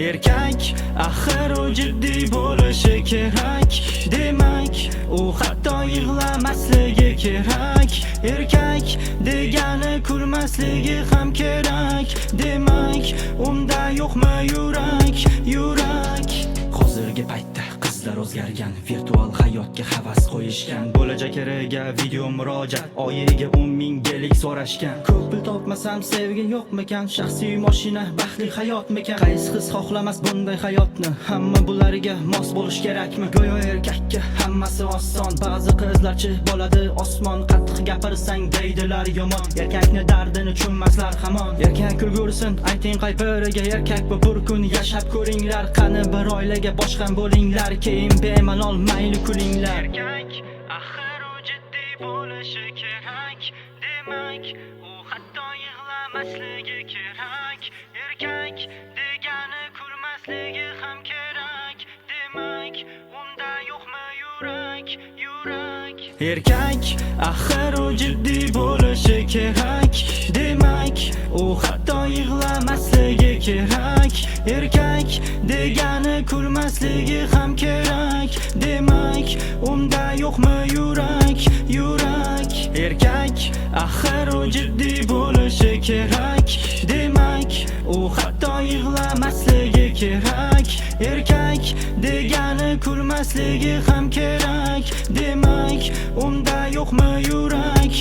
Erkak axir u jiddiy bo'lishi kerak. Demak u hatto yig'lamasligi kerak. Erkak degani kulmasligi ham kerak. Demak unda yo'qmi yurak. Hozirgi paytda qizlar o'zgargan, virtual hayotga havas qo'yishgan. Bo'lajak video murojaat, oyiga 10 ming gelik so'rashgan. Ko'p pul topmasam sevgi yo'qmikan? Shaxsiy mashina baxtli hayotmikan? Qaysi qiz xohlamas bunday hayotni? Hamma bularga mos bo'lish kerakmi? Go'yo erkakka hammasi oson, ba'zi qizlarchi bo'ladi osmon. Qattiq gapirsang deydilar yomon, erkakni dardini tushunmaslar hamon. Erkak kulgursin, ayting qay biriga. Erkak bu bir kun yashab ko'ringlar. Qani bir oilaga boshqan bo'linglar, keyin bemalol mayli kulinglar. Erkak axir u jiddiy bo'lishi kerak. Demak u hatto yig'lamasligi kerak. Erkak degani kulmasligi ham kerak. Demak unda yo'qmi yurak. Erkak axir u jiddiy bo'lishi kerak. Demak u hatto yig'lamasligi kerak. Erkak degani kulmasligi ham kerak. Demak unda yo'qmi yurak. Erkak axir u jiddiy bo'lishi kerak. Demak u hatto yig'lamasligi kerak. Erkak degani kulmasligi ham kerak. Demak unda yo'qmi yurak.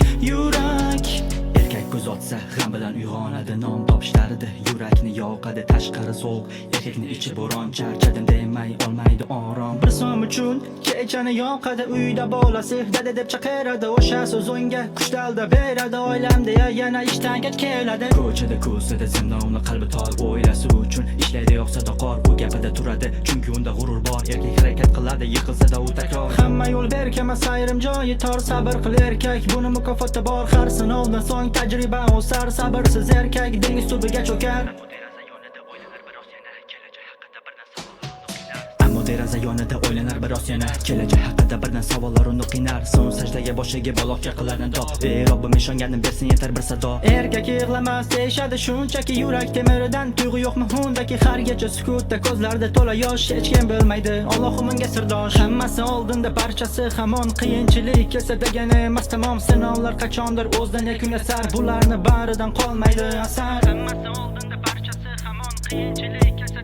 Erkak ko'z ochsa g'am bilan uyg'onadi, nom topishlarida yurakni yoqadi. Tashqari sovuq, erkakni ichi bo'ron. Charchadim demay olmaydi orom. Bir som uchun kechani yoqadi. Uyda bolasi dada deb chaqiradi, o'sha so'z unga kuchdalda beradi. Oilam deya yana ishdan kech keladi. Ko'chada ko'zida zindonni qalbi tor, oilasi uchun ishlaydi yo'q sadaqor. U gapida turadi chunki unda g'urur bor. Erkak harakat qiladi, yiqilsa-da u takror. Hamma yo'l berkamas, ayrim joyi tor. Sabr qil erkak, buni mukofoti bor. Har sinovdan so'ng tajriba o'sar. Sabrsiz erkak dengiz tubiga cho'kar. Deraza yonida o'ylanar biroz yana, kelajak haqida birdan savollar uni qiynar. So'ng sajdaga boshiga baloqcha qilar nido. Ey Robbim ishonganim bersin yetar bir sado. Erkak yig'lamas deyishadi shunchaki, yurak temiridan tuyg'u yo'qmi undaki? Hargacha sukutda ko'zlarda to'la yosh, hech kim bilmaydi Allohim unga sirdosh. Hammasi oldinda, barchasi hamon. Qiyinchilik kelsa degani emas tamom. Sinovlar qachondir o'zidan yakunlasar, bularni baridan qolmaydi asar. Hammasi oldinda, barchasi hamon. Qiyinchilik kelsa